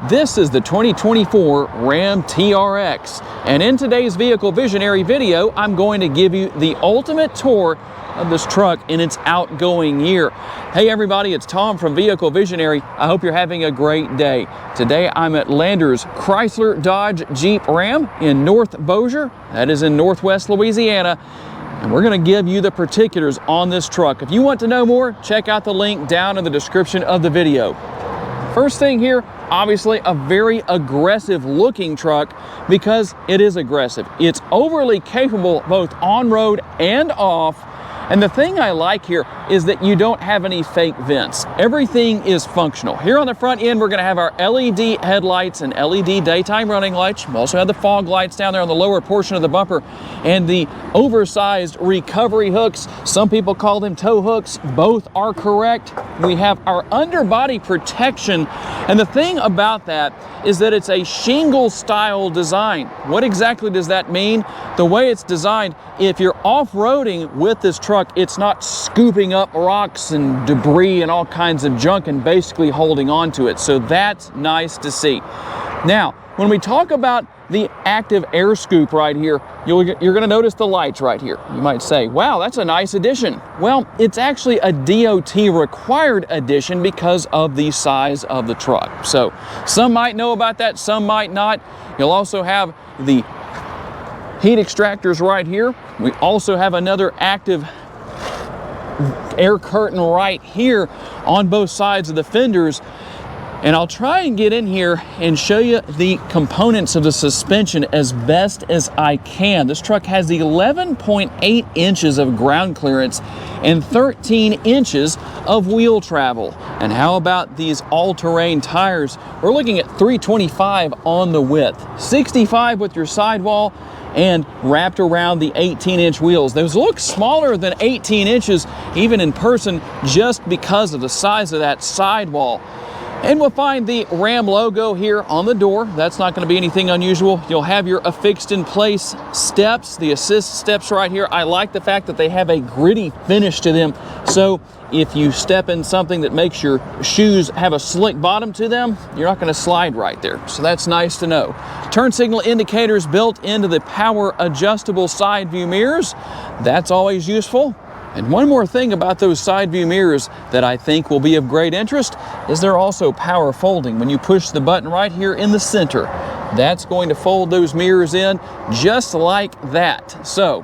This is the 2024 Ram TRX, and in today's Vehicle Visionary video, I'm going to give you the ultimate tour of this truck in its outgoing year. Hey everybody, it's Tom from Vehicle Visionary. I hope you're having a great day. Today I'm at Landers Chrysler Dodge Jeep Ram in North Bossier, that is in Northwest Louisiana, and we're going to give you the particulars on this truck. If you want to know more, check out the link down in the description of the video. First thing here, obviously a very aggressive looking truck because it is aggressive. It's overly capable both on road and off. And the thing I like here is that you don't have any fake vents. Everything is functional. Here on the front end, we're going to have our LED headlights and LED daytime running lights. We also have the fog lights down there on the lower portion of the bumper and the oversized recovery hooks. Some people call them tow hooks. Both are correct. We have our underbody protection. And the thing about that is that it's a shingle style design. What exactly does that mean? The way it's designed, if you're off-roading with this truck, it's not scooping up rocks and debris and all kinds of junk and basically holding on to it. So that's nice to see. Now, when we talk about the active air scoop right here, you're going to notice the lights right here. You might say, wow, that's a nice addition. Well, it's actually a DOT required addition because of the size of the truck. So some might know about that, some might not. You'll also have the heat extractors right here. We also have another active air curtain right here on both sides of the fenders. And I'll try and get in here and show you the components of the suspension as best as I can. This truck has 11.8 inches of ground clearance and 13 inches of wheel travel. And how about these all-terrain tires? We're looking at 325 on the width, 65 with your sidewall, and wrapped around the 18-inch wheels. Those look smaller than 18 inches even in person just because of the size of that sidewall. And we'll find the Ram logo here on the door. That's not going to be anything unusual. You'll have your affixed in place steps, the assist steps right here. I like the fact that they have a gritty finish to them. So if you step in something that makes your shoes have a slick bottom to them, you're not going to slide right there. So that's nice to know. Turn signal indicators built into the power adjustable side view mirrors. That's always useful. And one more thing about those side view mirrors that I think will be of great interest is they're also power folding. When you push the button right here in the center, that's going to fold those mirrors in just like that. So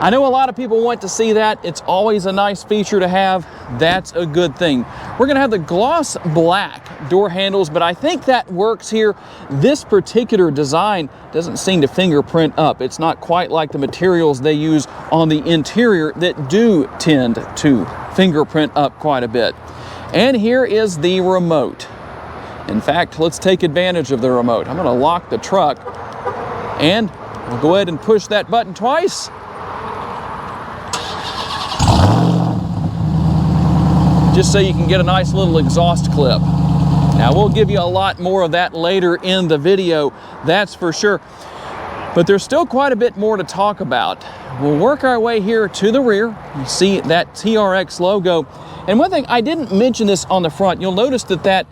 I know a lot of people want to see that. It's always a nice feature to have. That's a good thing. We're going to have the gloss black door handles, but I think that works here. This particular design doesn't seem to fingerprint up. It's not quite like the materials they use on the interior that do tend to fingerprint up quite a bit. And here is the remote. In fact, let's take advantage of the remote. I'm going to lock the truck and we'll go ahead and push that button twice. Just so you can get a nice little exhaust clip. Now we'll give you a lot more of that later in the video, that's for sure. But there's still quite a bit more to talk about. We'll work our way here to the rear. You see that TRX logo. And one thing, I didn't mention this on the front. You'll notice that that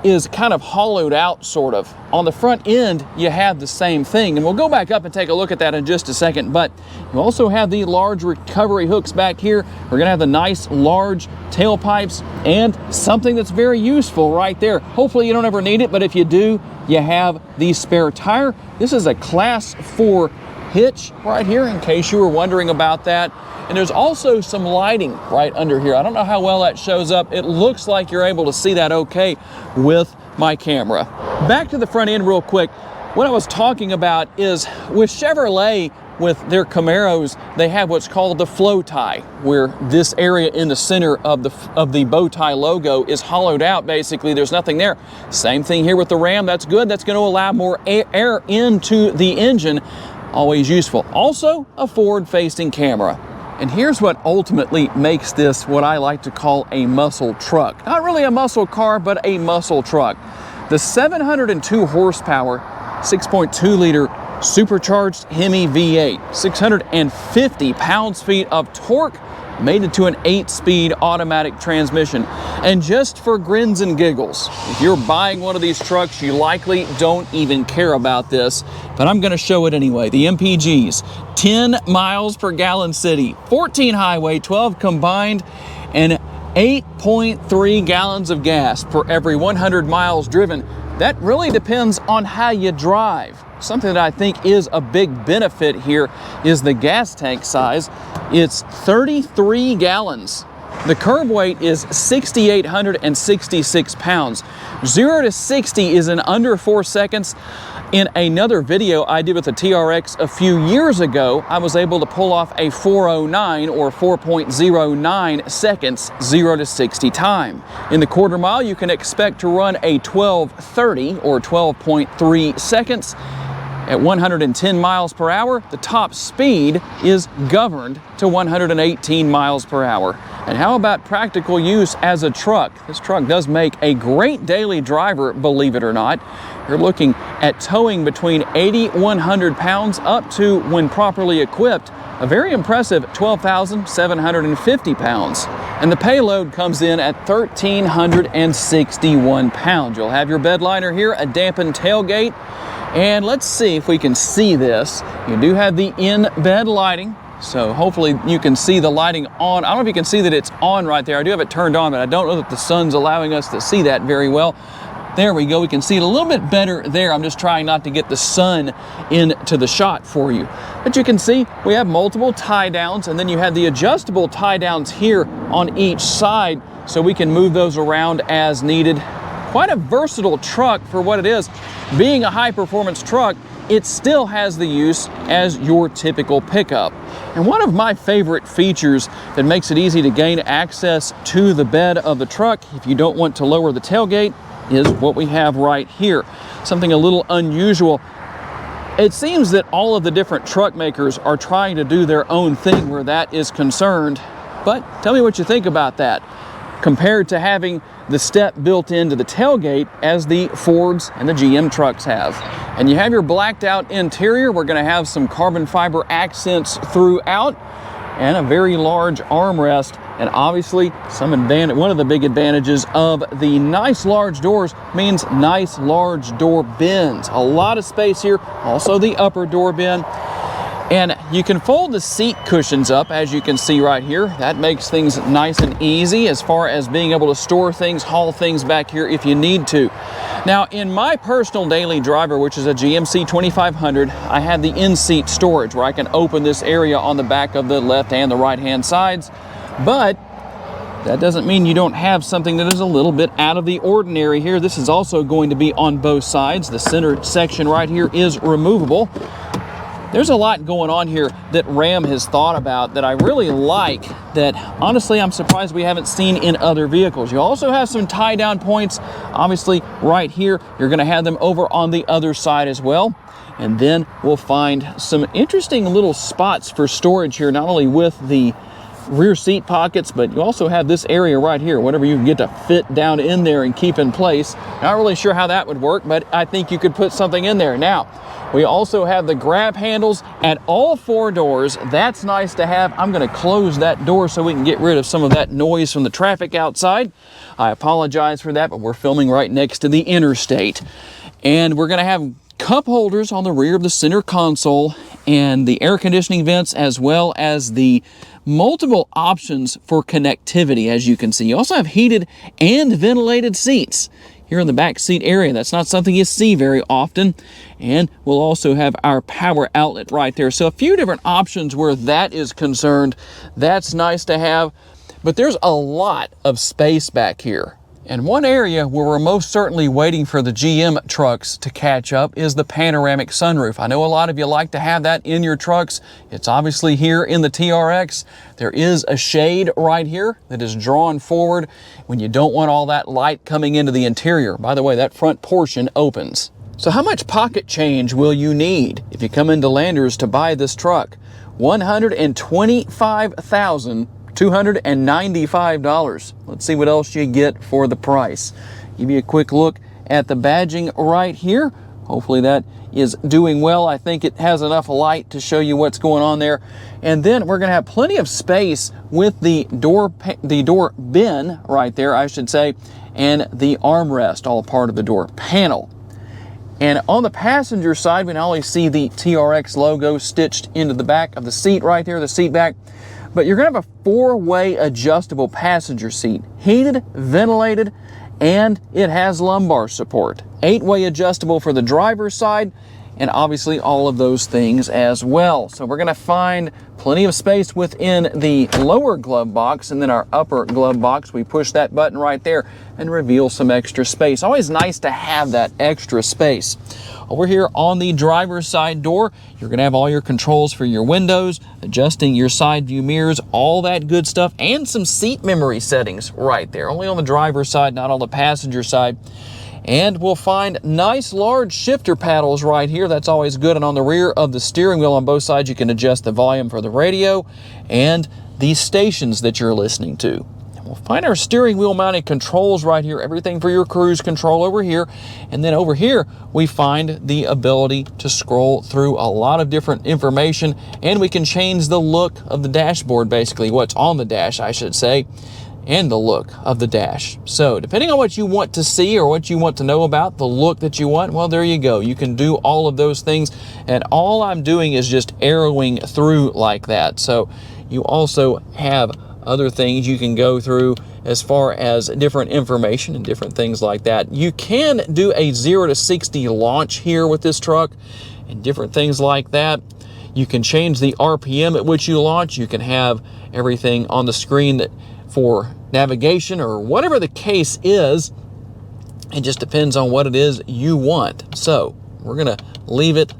is kind of hollowed out, sort of. On the front end, you have the same thing. And we'll go back up and take a look at that in just a second. But you also have the large recovery hooks back here. We're gonna have the nice large tailpipes and something that's very useful right there. Hopefully you don't ever need it, but if you do, you have the spare tire. This is a Class 4 hitch right here, in case you were wondering about that. And there's also some lighting right under here. I don't know how well that shows up. It looks like you're able to see that okay with my camera. Back to the front end real quick. What I was talking about is with Chevrolet, with their Camaros, they have what's called the flow tie, where this area in the center of the bow tie logo is hollowed out. Basically, there's nothing there. Same thing here with the Ram. That's good. That's going to allow more air into the engine. Always useful. Also, a forward-facing camera. And here's what ultimately makes this what I like to call a muscle truck. Not really a muscle car, but a muscle truck. The 702 horsepower, 6.2 liter supercharged Hemi V8, 650 pounds-feet of torque, made it to an 8-speed automatic transmission. And just for grins and giggles, if you're buying one of these trucks, you likely don't even care about this, but I'm gonna show it anyway. The MPGs, 10 miles per gallon city, 14 highway, 12 combined, and 8.3 gallons of gas per every 100 miles driven. That really depends on how you drive. Something that I think is a big benefit here is the gas tank size. It's 33 gallons. The curb weight is 6,866 pounds. 0 to 60 is in under 4 seconds. In another video I did with the TRX a few years ago, I was able to pull off a 409 or 4.09 seconds 0 to 60 time. In the quarter mile, you can expect to run a 12:30 or 12.3 seconds. At 110 miles per hour, the top speed is governed to 118 miles per hour. And how about practical use as a truck? This truck does make a great daily driver, believe it or not. You're looking at towing between 8,100 pounds up to, when properly equipped, a very impressive 12,750 pounds. And the payload comes in at 1,361 pounds. You'll have your bed liner here, a dampened tailgate, and let's see if we can see this. You do have the in-bed lighting, so hopefully you can see the lighting on. I don't know if you can see that it's on right there. I do have it turned on, but I don't know that the sun's allowing us to see that very well. There we go, we can see it a little bit better there. I'm just trying not to get the sun into the shot for you. But you can see we have multiple tie downs, and then you have the adjustable tie downs here on each side, so we can move those around as needed. Quite a versatile truck for what it is. Being a high-performance truck, it still has the use as your typical pickup. And one of my favorite features that makes it easy to gain access to the bed of the truck, if you don't want to lower the tailgate, is what we have right here. Something a little unusual. It seems that all of the different truck makers are trying to do their own thing where that is concerned. But tell me what you think about that, compared to having the step built into the tailgate as the Fords and the GM trucks have. And you have your blacked out interior. We're going to have some carbon fiber accents throughout and a very large armrest. And obviously one of the big advantages of the nice large doors means nice large door bins. A lot of space here, also the upper door bin. And you can fold the seat cushions up, as you can see right here. That makes things nice and easy as far as being able to store things, haul things back here if you need to. Now, in my personal daily driver, which is a GMC 2500, I have the in-seat storage where I can open this area on the back of the left and the right-hand sides. But that doesn't mean you don't have something that is a little bit out of the ordinary here. This is also going to be on both sides. The center section right here is removable. There's a lot going on here that Ram has thought about that I really like, that honestly I'm surprised we haven't seen in other vehicles. You also have some tie down points, obviously right here. You're going to have them over on the other side as well. And then we'll find some interesting little spots for storage here, not only with the rear seat pockets, but you also have this area right here, whatever you can get to fit down in there and keep in place. Not really sure how that would work, but I think you could put something in there. Now, we also have the grab handles at all 4 doors. That's nice to have. I'm going to close that door so we can get rid of some of that noise from the traffic outside. I apologize for that, but we're filming right next to the interstate. And we're going to have cup holders on the rear of the center console and the air conditioning vents, as well as the multiple options for connectivity, as you can see. You also have heated and ventilated seats here in the back seat area. That's not something you see very often. And we'll also have our power outlet right there. So a few different options where that is concerned. That's nice to have, but there's a lot of space back here. And one area where we're most certainly waiting for the GM trucks to catch up is the panoramic sunroof. I know a lot of you like to have that in your trucks. It's obviously here in the TRX. There is a shade right here that is drawn forward when you don't want all that light coming into the interior. By the way, that front portion opens. So how much pocket change will you need if you come into Landers to buy this truck? $125,295. Let's see what else you get for the price. Give you a quick look at the badging right here. Hopefully that is doing well. I think it has enough light to show you what's going on there. And then we're going to have plenty of space with the door bin right there, I should say, and the armrest, all part of the door panel. And on the passenger side, we not only see the TRX logo stitched into the back of the seat right there, the seat back, but you're going to have a 4-way adjustable passenger seat, heated, ventilated, and it has lumbar support. 8-way adjustable for the driver's side, and obviously all of those things as well. So we're going to find plenty of space within the lower glove box, and then our upper glove box, we push that button right there and reveal some extra space. Always nice to have that extra space. Over here on the driver's side door, you're going to have all your controls for your windows, adjusting your side view mirrors, all that good stuff, and some seat memory settings right there. Only on the driver's side, not on the passenger side. And we'll find nice large shifter paddles right here. That's always good. And on the rear of the steering wheel on both sides, you can adjust the volume for the radio and the stations that you're listening to. We'll find our steering wheel mounted controls right here, everything for your cruise control over here. And then over here, we find the ability to scroll through a lot of different information, and we can change the look of the dashboard, basically what's on the dash, I should say, and the look of the dash. So depending on what you want to see or what you want to know about, the look that you want, well, there you go. You can do all of those things, and all I'm doing is just arrowing through like that. So you also have other things you can go through as far as different information and different things like that. You can do a 0 to 60 launch here with this truck and different things like that. You can change the RPM at which you launch. You can have everything on the screen that for navigation or whatever the case is. It just depends on what it is you want. So we're gonna leave it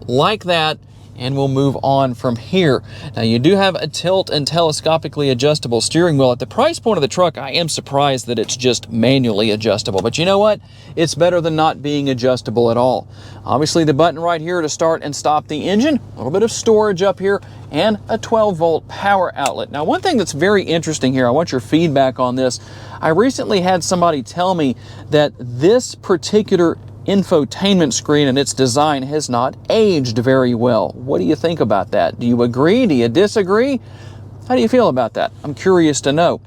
like that, and we'll move on from here. Now you do have a tilt and telescopically adjustable steering wheel. At the price point of the truck, I am surprised that it's just manually adjustable, but you know what? It's better than not being adjustable at all. Obviously the button right here to start and stop the engine, a little bit of storage up here, and a 12-volt power outlet. Now one thing that's very interesting here, I want your feedback on this. I recently had somebody tell me that this particular infotainment screen and its design has not aged very well. What do you think about that? Do you agree? Do you disagree? How do you feel about that? I'm curious to know.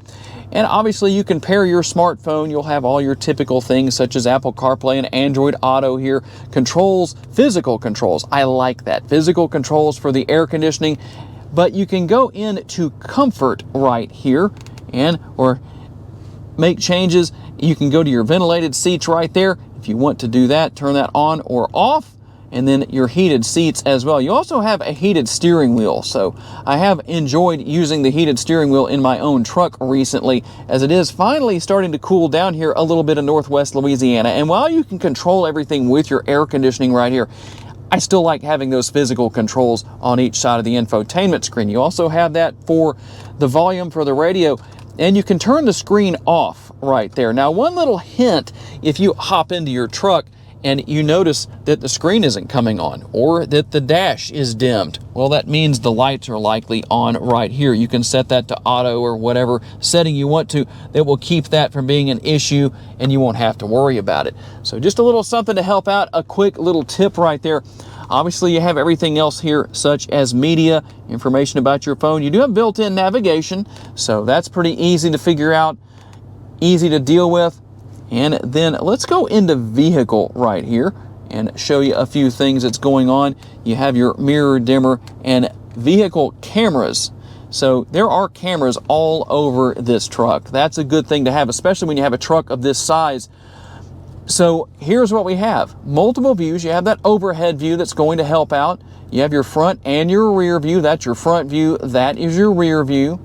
And obviously you can pair your smartphone. You'll have all your typical things such as Apple CarPlay and Android Auto here. Controls, physical controls. I like that. Physical controls for the air conditioning. But you can go into comfort right here or make changes. You can go to your ventilated seats right there. If you want to do that, turn that on or off, and then your heated seats as well. You also have a heated steering wheel. So I have enjoyed using the heated steering wheel in my own truck recently, as it is finally starting to cool down here a little bit in Northwest Louisiana. And while you can control everything with your air conditioning right here, I still like having those physical controls on each side of the infotainment screen. You also have that for the volume for the radio, and you can turn the screen off right there. Now, one little hint, if you hop into your truck and you notice that the screen isn't coming on or that the dash is dimmed, well, that means the lights are likely on right here. You can set that to auto or whatever setting you want to that will keep that from being an issue, and you won't have to worry about it. So just a little something to help out, a quick little tip right there. Obviously, you have everything else here, such as media, information about your phone. You do have built-in navigation, so that's pretty easy to figure out, easy to deal with. And then let's go into vehicle right here and show you a few things that's going on. You have your mirror dimmer and vehicle cameras. So there are cameras all over this truck. That's a good thing to have, especially when you have a truck of this size. So here's what we have. Multiple views. You have that overhead view that's going to help out. You have your front and your rear view. That's your front view. That is your rear view.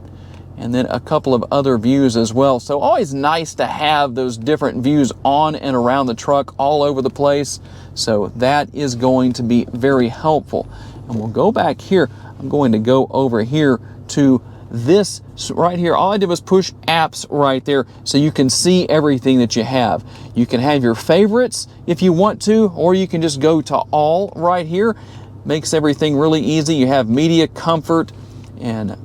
And then a couple of other views as well. So always nice to have those different views on and around the truck all over the place. So that is going to be very helpful. And we'll go back here. I'm going to go over here to this right here. All I did was push apps right there so you can see everything that you have. You can have your favorites if you want to, or you can just go to all right here. Makes everything really easy. You have media, comfort, and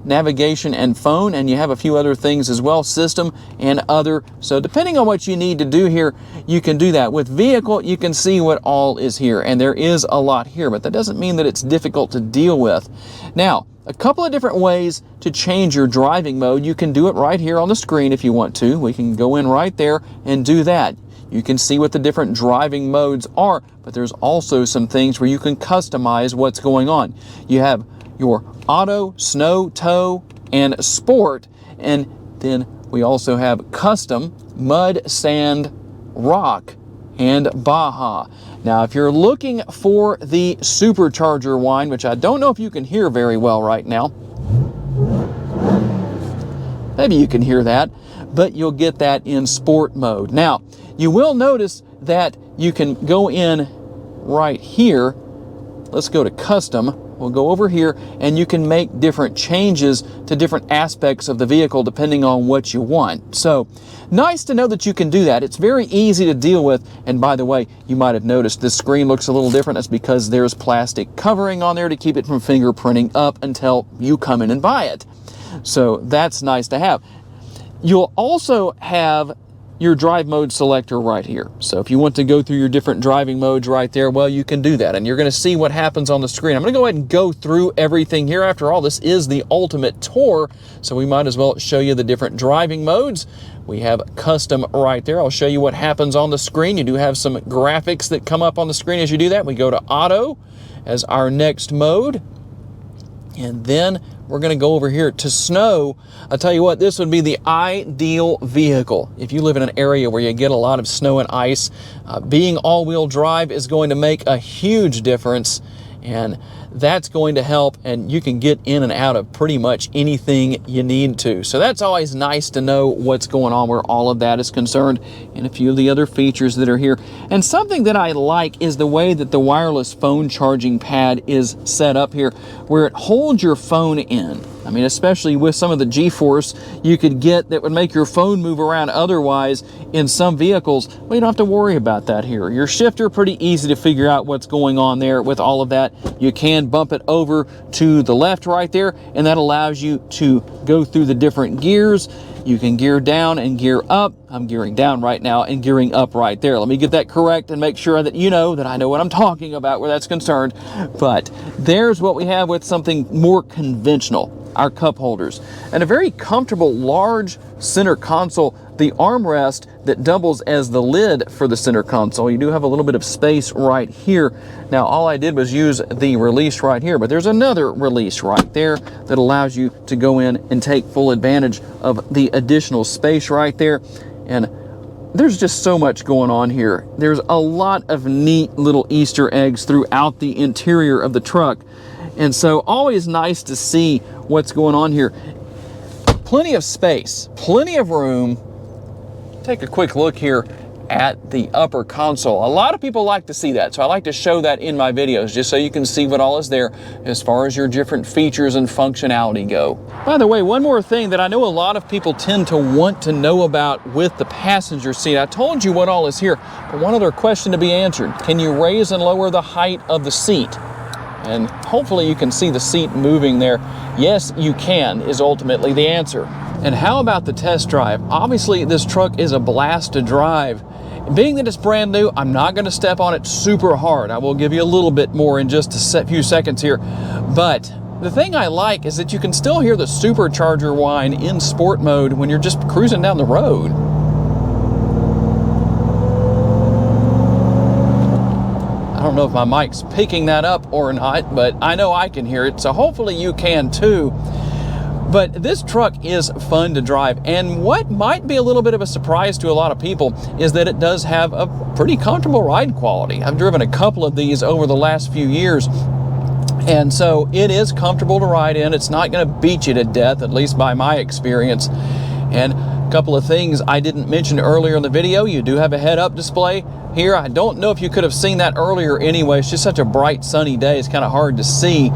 navigation and phone, and you have a few other things as well, system and other. So depending on what you need to do here, you can do that. With vehicle, you can see what all is here, and there is a lot here, but that doesn't mean that it's difficult to deal with. Now, a couple of different ways to change your driving mode. You can do it right here on the screen if you want to. We can go in right there and do that. You can see what the different driving modes are, but there's also some things where you can customize what's going on. You have your auto, snow, tow, and sport, and then we also have custom, mud, sand, rock, and Baja. Now, if you're looking for the supercharger whine, which I don't know if you can hear very well right now, maybe you can hear that, but you'll get that in sport mode. Now, you will notice that you can go in right here. Let's go to custom. We'll go over here, and you can make different changes to different aspects of the vehicle depending on what you want. So nice to know that you can do that. It's very easy to deal with. And by the way, you might have noticed this screen looks a little different. That's because there's plastic covering on there to keep it from fingerprinting up until you come in and buy it. So that's nice to have. You'll also have your drive mode selector right here. So if you want to go through your different driving modes right there, well, you can do that, and you're going to see what happens on the screen. I'm going to go ahead and go through everything here. After all, this is the ultimate tour, so we might as well show you the different driving modes. We have custom right there. I'll show you what happens on the screen. You do have some graphics that come up on the screen as you do that. We go to auto as our next mode, and then we're going to go over here to snow. I'll tell you what, this would be the ideal vehicle. If you live in an area where you get a lot of snow and ice, being all-wheel drive is going to make a huge difference, and that's going to help, and you can get in and out of pretty much anything you need to. So that's always nice to know what's going on where all of that is concerned, and a few of the other features that are here. And something that I like is the way that the wireless phone charging pad is set up here, where it holds your phone in. I mean, especially with some of the G-force you could get that would make your phone move around otherwise in some vehicles. Well, you don't have to worry about that here. Your shifter, pretty easy to figure out what's going on there with all of that. You can bump it over to the left right there, and that allows you to go through the different gears. You can gear down and gear up. I'm gearing down right now and gearing up right there. Let me get that correct and make sure that you know that I know what I'm talking about where that's concerned. But there's what we have with something more conventional. Our cup holders, and a very comfortable large center console, the armrest that doubles as the lid for the center console. You do have a little bit of space right here. Now, all I did was use the release right here, but there's another release right there that allows you to go in and take full advantage of the additional space right there. And there's just so much going on here. There's a lot of neat little Easter eggs throughout the interior of the truck. And so always nice to see what's going on here. Plenty of space, plenty of room. Take a quick look here at the upper console. A lot of people like to see that, so I like to show that in my videos just so you can see what all is there as far as your different features and functionality go. By the way, one more thing that I know a lot of people tend to want to know about with the passenger seat. I told you what all is here, but one other question to be answered. Can you raise and lower the height of the seat? And hopefully you can see the seat moving there. Yes, you can, is ultimately the answer. And how about the test drive? Obviously, this truck is a blast to drive. Being that it's brand new, I'm not going to step on it super hard. I will give you a little bit more in just a few seconds here. But the thing I like is that you can still hear the supercharger whine in sport mode when you're just cruising down the road. I don't know if my mic's picking that up or not, but I know I can hear it, so hopefully you can too. But this truck is fun to drive, and what might be a little bit of a surprise to a lot of people is that it does have a pretty comfortable ride quality. I've driven a couple of these over the last few years, and so it is comfortable to ride in. It's not going to beat you to death, at least by my experience. And a couple of things I didn't mention earlier in the video, you do have a head-up display here. I don't know if you could have seen that earlier anyway. It's just such a bright sunny day, it's kind of hard to see.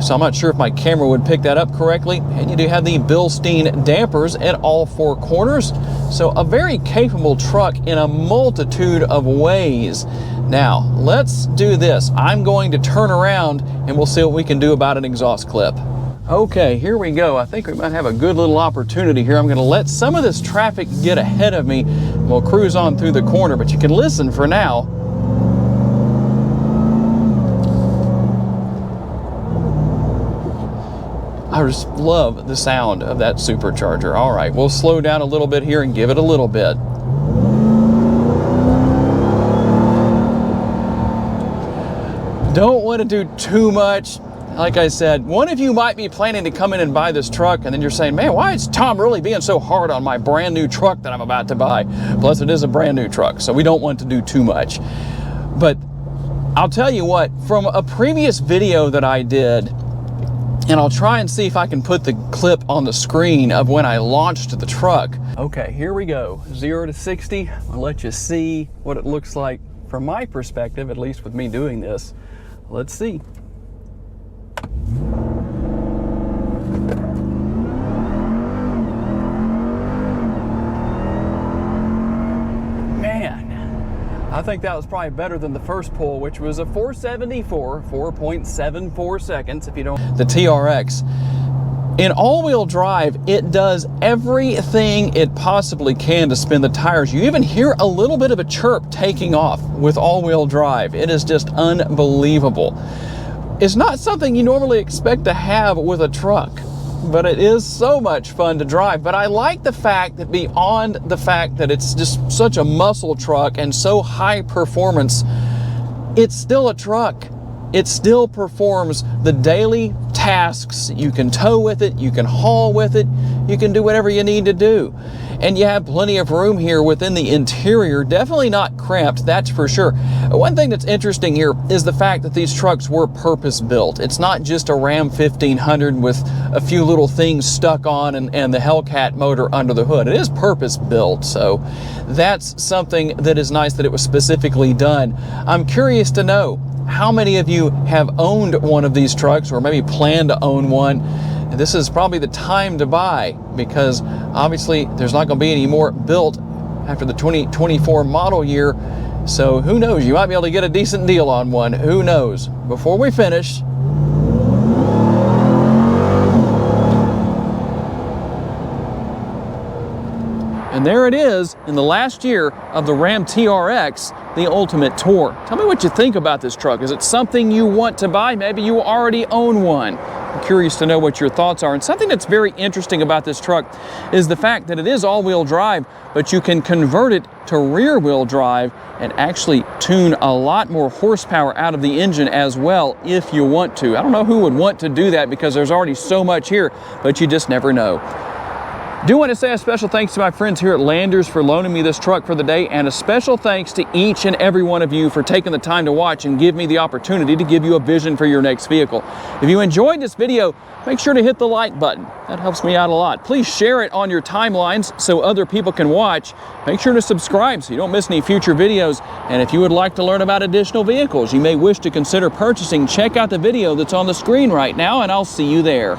So I'm not sure if my camera would pick that up correctly. And you do have the Bilstein dampers at all four corners. So a very capable truck in a multitude of ways. Now, let's do this. I'm going to turn around and we'll see what we can do about an exhaust clip. Okay, here we go. I think we might have a good little opportunity here. I'm going to let some of this traffic get ahead of me. We'll cruise on through the corner, but you can listen for now. I just love the sound of that supercharger. All right, we'll slow down a little bit here and give it a little bit. Don't want to do too much. Like I said, one of you might be planning to come in and buy this truck, and then you're saying, man, why is Tom really being so hard on my brand new truck that I'm about to buy? Plus, it is a brand new truck, so we don't want to do too much. But I'll tell you what, from a previous video that I did, and I'll try and see if I can put the clip on the screen of when I launched the truck. Okay, here we go. 0 to 60. I'll let you see what it looks like from my perspective, at least with me doing this. Let's see. Man, I think that was probably better than the first pull, which was a 474, 4.74 seconds if you don't. The TRX. In all-wheel drive, it does everything it possibly can to spin the tires. You even hear a little bit of a chirp taking off with all-wheel drive. It is just unbelievable. It's not something you normally expect to have with a truck, but it is so much fun to drive. But I like the fact that beyond the fact that it's just such a muscle truck and so high performance, it's still a truck. It still performs the daily tasks. You can tow with it, you can haul with it, you can do whatever you need to do. And you have plenty of room here within the interior, definitely not cramped, that's for sure. One thing that's interesting here is the fact that these trucks were purpose-built. It's not just a Ram 1500 with a few little things stuck on and the Hellcat motor under the hood. It is purpose-built, so that's something that is nice that it was specifically done. I'm curious to know, how many of you have owned one of these trucks or maybe plan to own one? This is probably the time to buy, because obviously there's not going to be any more built after the 2024 model year. So who knows, you might be able to get a decent deal on one. Who knows? Before we finish, and there it is in the last year of the Ram TRX, the Ultimate Tour. Tell me what you think about this truck. Is it something you want to buy? Maybe you already own one. I'm curious to know what your thoughts are. And something that's very interesting about this truck is the fact that it is all-wheel drive, but you can convert it to rear-wheel drive and actually tune a lot more horsepower out of the engine as well if you want to. I don't know who would want to do that because there's already so much here, but you just never know. Do want to say a special thanks to my friends here at Landers for loaning me this truck for the day, and a special thanks to each and every one of you for taking the time to watch and give me the opportunity to give you a vision for your next vehicle. If you enjoyed this video, make sure to hit the like button. That helps me out a lot. Please share it on your timelines so other people can watch. Make sure to subscribe so you don't miss any future videos. And if you would like to learn about additional vehicles you may wish to consider purchasing, check out the video that's on the screen right now, and I'll see you there.